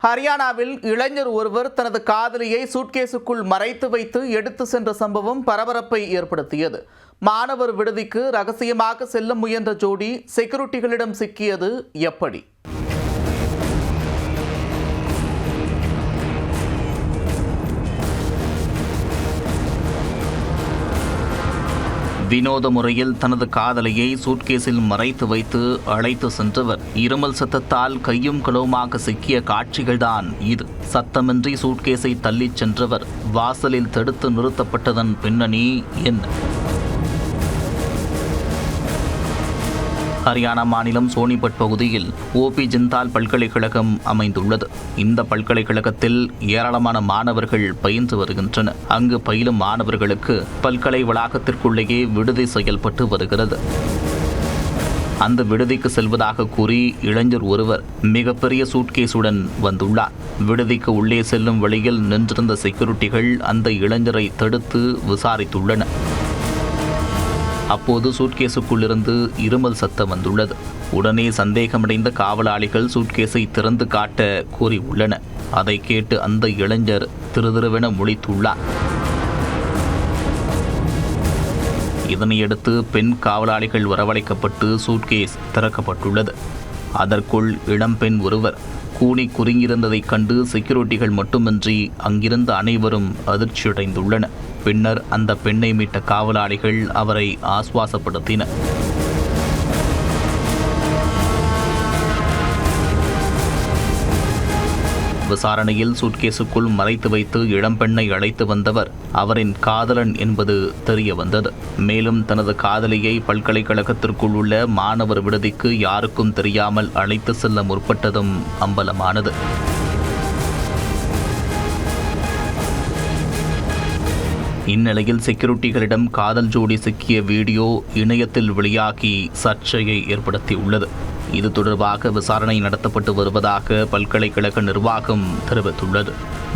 ஹரியானாவில் இளைஞர் ஒருவர் தனது காதலியை சூட்கேஸுக்குள் மறைத்து வைத்து எடுத்து சென்ற சம்பவம் பரபரப்பை ஏற்படுத்தியது. மாணவர் விடுதிக்கு ரகசியமாக செல்ல முயன்ற ஜோடி செக்யூரிட்டிகளிடம் சிக்கியது எப்படி? வினோத முறையில் தனது காதலியை சூட்கேஸில் மறைத்து வைத்து அழைத்து சென்றவர் இருமல் சத்தத்தால் கையும் களவுமாக சிக்கிய காட்சிகள்தான் இது. சத்தமின்றி சூட்கேஸை தள்ளிச் சென்றவர் வாசலில் தடுத்து நிறுத்தப்பட்டதன் பின்னணி என்ன? ஹரியானா மாநிலம் சோனிபட் பகுதியில் ஓபி ஜிந்தால் பல்கலைக்கழகம் அமைந்துள்ளது. இந்த பல்கலைக்கழகத்தில் ஏராளமான மாணவர்கள் பயின்று வருகின்றனர். அங்கு பயிலும் மாணவர்களுக்கு பல்கலை வளாகத்திற்குள்ளேயே விடுதி செயல்பட்டு வருகிறது. அந்த விடுதிக்கு செல்வதாக கூறி இளைஞர் ஒருவர் மிகப்பெரிய சூட்கேஸுடன் வந்துள்ளார். விடுதிக்கு உள்ளே செல்லும் வழியில் நின்றிருந்த செக்யூரிட்டிகள் அந்த இளைஞரை தடுத்து விசாரித்துள்ளனர். அப்போது சூட்கேஸுக்குள்ளிருந்து இருமல் சத்தம் வந்துள்ளது. உடனே சந்தேகமடைந்த காவலாளிகள் சூட்கேஸை திறந்து காட்ட கூறியுள்ளனர். அதை கேட்டு அந்த இளைஞர் திருதிருவென முழித்துள்ளார். இதனையடுத்து பெண் காவலாளிகள் வரவழைக்கப்பட்டு சூட்கேஸ் திறக்கப்பட்டுள்ளது. அதற்குள் இளம்பெண் ஒருவர் கூனி குறுங்கியிருந்ததைக் கண்டு செக்யூரிட்டிகள் மட்டுமின்றி அங்கிருந்த அனைவரும் அதிர்ச்சியடைந்துள்ளனர். பின்னர் அந்த பெண்ணை மீட்ட காவலாளிகள் அவரை ஆசுவாசப்படுத்தினர். விசாரணையில் சூட்கேஸுக்குள் மறைத்து வைத்து இளம்பெண்ணை அழைத்து வந்தவர் அவரின் காதலன் என்பது தெரிய வந்தது. மேலும் தனது காதலியை பல்கலைக்கழகத்திற்குள் உள்ள மாணவர் விடுதிக்கு யாருக்கும் தெரியாமல் அழைத்து செல்ல முற்பட்டதும் அம்பலமானது. இந்நிலையில் செக்யூரிட்டிகளிடம் காதல் ஜோடி சிக்கிய வீடியோ இணையத்தில் வெளியாகி சர்ச்சையை ஏற்படுத்தியுள்ளது. இது தொடர்பாக விசாரணை நடத்தப்பட்டு வருவதாக பல்கலைக்கழக நிர்வாகம் தெரிவித்துள்ளது.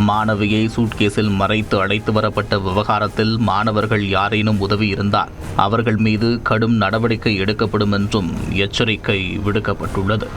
மாணவியை சூட்கேஸில் மறைத்து அழைத்து வரப்பட்ட விவகாரத்தில் மாணவர்கள் யாரேனும் உதவி இருந்தால் அவர்கள் மீது கடும் நடவடிக்கை எடுக்கப்படும் என்றும் எச்சரிக்கை விடுக்கப்பட்டுள்ளது.